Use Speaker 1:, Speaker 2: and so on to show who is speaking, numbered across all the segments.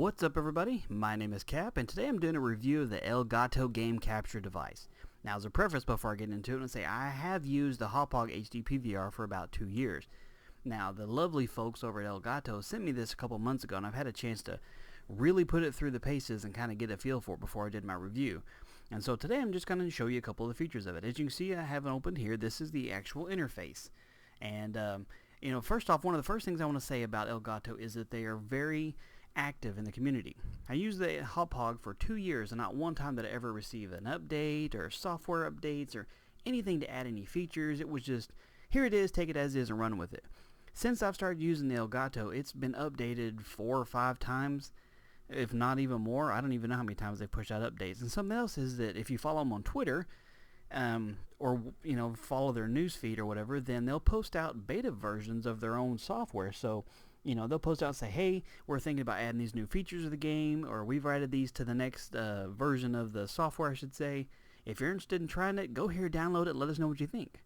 Speaker 1: What's up everybody, my name is Cap, and today I'm doing a review of the Elgato game capture device. Now as a preface before I get into it, I'm going to say I have used the Hauppauge HD PVR for about 2 years. Now the lovely folks over at Elgato sent me this a couple months ago, and I've had a chance to really put it through the paces and kind of get a feel for it before I did my review. And so today I'm just going to show you a couple of the features of it. As you can see, I have it opened here. This is the actual interface. And first off, one of the first things I want to say about Elgato is that they are very active in the community. I used the Hauppauge for 2 years, and not one time did I ever receive an update or software updates or anything to add any features. It was just, here it is, take it as is and run with it. Since I've started using the Elgato, it's been updated 4 or 5 times, if not even more. I don't even know how many times they push out updates. And something else is that if you follow them on Twitter, or follow their news feed or whatever, then they'll post out beta versions of their own software. So they'll post out and say, hey, we're thinking about adding these new features of the game, or we've added these to the next version of the software, I should say. If you're interested in trying it, go here, download it, let us know what you think.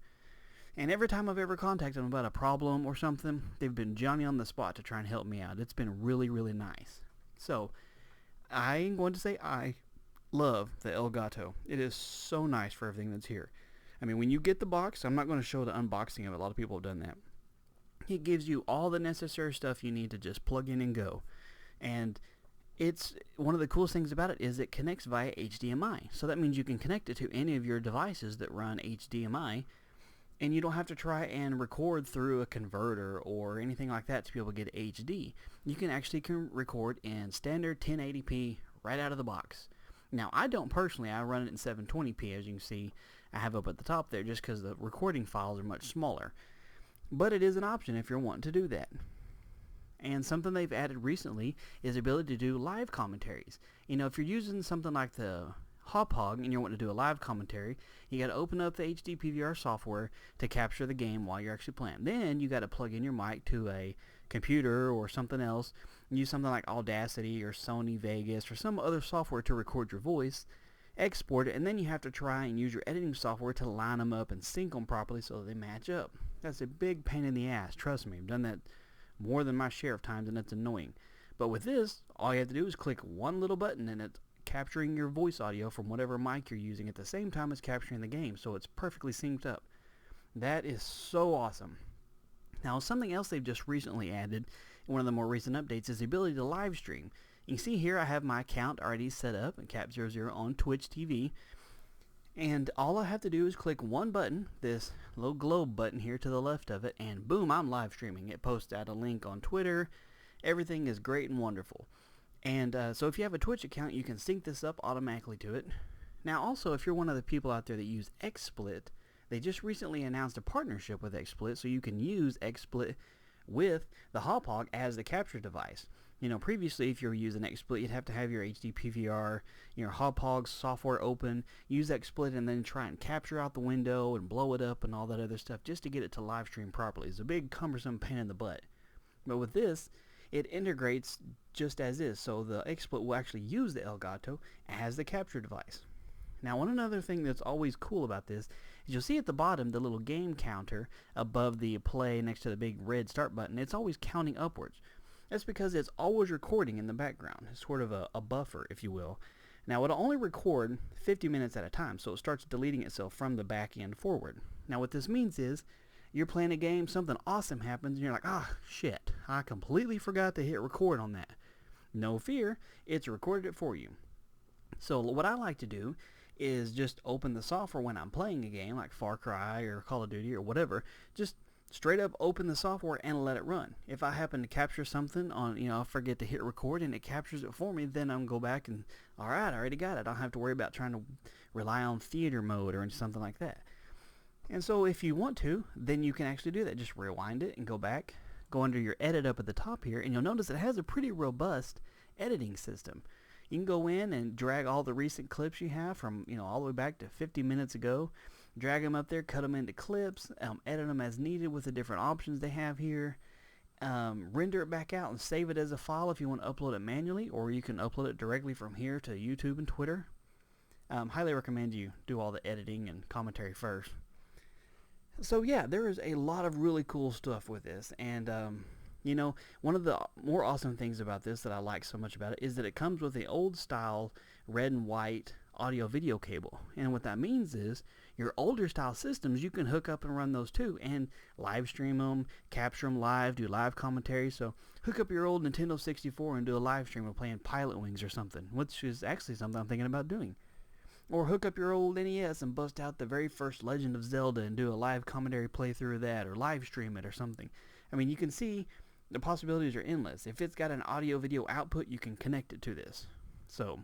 Speaker 1: And every time I've ever contacted them about a problem or something, they've been Johnny on the spot to try and help me out. It's been really, really nice. So I'm going to say I love the Elgato. It is so nice for everything that's here. I mean, when you get the box, I'm not going to show the unboxing of it. A lot of people have done that. It gives you all the necessary stuff you need to just plug in and go. And it's one of the coolest things about it is it connects via HDMI. So that means you can connect it to any of your devices that run HDMI, and you don't have to try and record through a converter or anything like that to be able to get HD. You can actually record in standard 1080p right out of the box. Now, I don't personally. I run it in 720p, as you can see I have up at the top there, just because the recording files are much smaller. But it is an option if you're wanting to do that. And something they've added recently is the ability to do live commentaries. If you're using something like the Hauppauge and you're wanting to do a live commentary, you got to open up the HD PVR software to capture the game while you're actually playing. Then you got to plug in your mic to a computer or something else, use something like Audacity or Sony Vegas or some other software to record your voice, export it, and then you have to try and use your editing software to line them up and sync them properly so that they match up. That's a big pain in the ass, trust me. I've done that more than my share of times, and it's annoying. But with this, all you have to do is click one little button, and it's capturing your voice audio from whatever mic you're using at the same time as capturing the game, so it's perfectly synced up. That is so awesome. Now, something else they've just recently added in one of the more recent updates is the ability to live stream. You can see here I have my account already set up at Cap00 on Twitch TV, and all I have to do is click one button, this little globe button here to the left of it, and boom, I'm live streaming. It posts out a link on Twitter. Everything is great and wonderful. And so if you have a Twitch account, you can sync this up automatically to it. Now also, if you're one of the people out there that use XSplit, they just recently announced a partnership with XSplit, so you can use XSplit with the Hauppauge as the capture device. Previously, if you were using XSplit, you'd have to have your HD PVR, your Hauppauge software open, use XSplit, and then try and capture out the window and blow it up and all that other stuff just to get it to live stream properly. It's a big cumbersome pain in the butt. But with this, it integrates just as is, so the XSplit will actually use the Elgato as the capture device. Now, another thing that's always cool about this is you'll see at the bottom the little game counter above the play next to the big red start button. It's always counting upwards. That's because it's always recording in the background. It's sort of a buffer, if you will. Now, it'll only record 50 minutes at a time, so it starts deleting itself from the back end forward. Now, what this means is you're playing a game, something awesome happens, and you're like, shit, I completely forgot to hit record on that. No fear, it's recorded it for you. So what I like to do is just open the software when I'm playing a game like Far Cry or Call of Duty or whatever. Just straight up open the software and let it run. If I happen to capture something on, I forget to hit record and it captures it for me, then I'm go back and, alright, I already got it. I don't have to worry about trying to rely on theater mode or something like that. And so if you want to, then you can actually do that. Just rewind it and go back, go under your edit up at the top here, and you'll notice it has a pretty robust editing system. You can go in and drag all the recent clips you have from, all the way back to 50 minutes ago, drag them up there, cut them into clips, edit them as needed with the different options they have here, render it back out and save it as a file if you want to upload it manually, or you can upload it directly from here to YouTube and Twitter. Highly recommend you do all the editing and commentary first. So yeah, there is a lot of really cool stuff with this, and You know, one of the more awesome things about this that I like so much about it is that it comes with the old style red and white audio video cable. And what that means is your older style systems, you can hook up and run those too and live stream them, capture them live, do live commentary. So hook up your old Nintendo 64 and do a live stream of playing Pilot Wings or something, which is actually something I'm thinking about doing. Or hook up your old NES and bust out the very first Legend of Zelda and do a live commentary playthrough of that, or live stream it or something. I mean, you can see the possibilities are endless. If it's got an audio video output, you can connect it to this. So,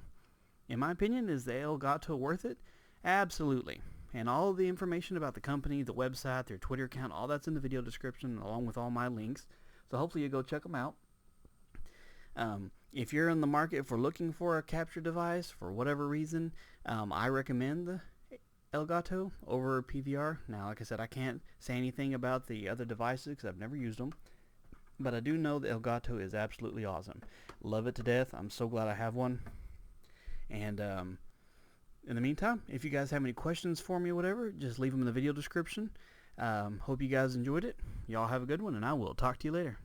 Speaker 1: in my opinion, is the Elgato worth it? Absolutely. And all the information about the company, the website, their Twitter account, all that's in the video description along with all my links. So hopefully you go check them out. If you're in the market for looking for a capture device for whatever reason, I recommend the Elgato over PVR. Now, like I said, I can't say anything about the other devices because I've never used them. But I do know the Elgato is absolutely awesome. Love it to death. I'm so glad I have one. And in the meantime, if you guys have any questions for me or whatever, just leave them in the video description. Hope you guys enjoyed it. Y'all have a good one, and I will talk to you later.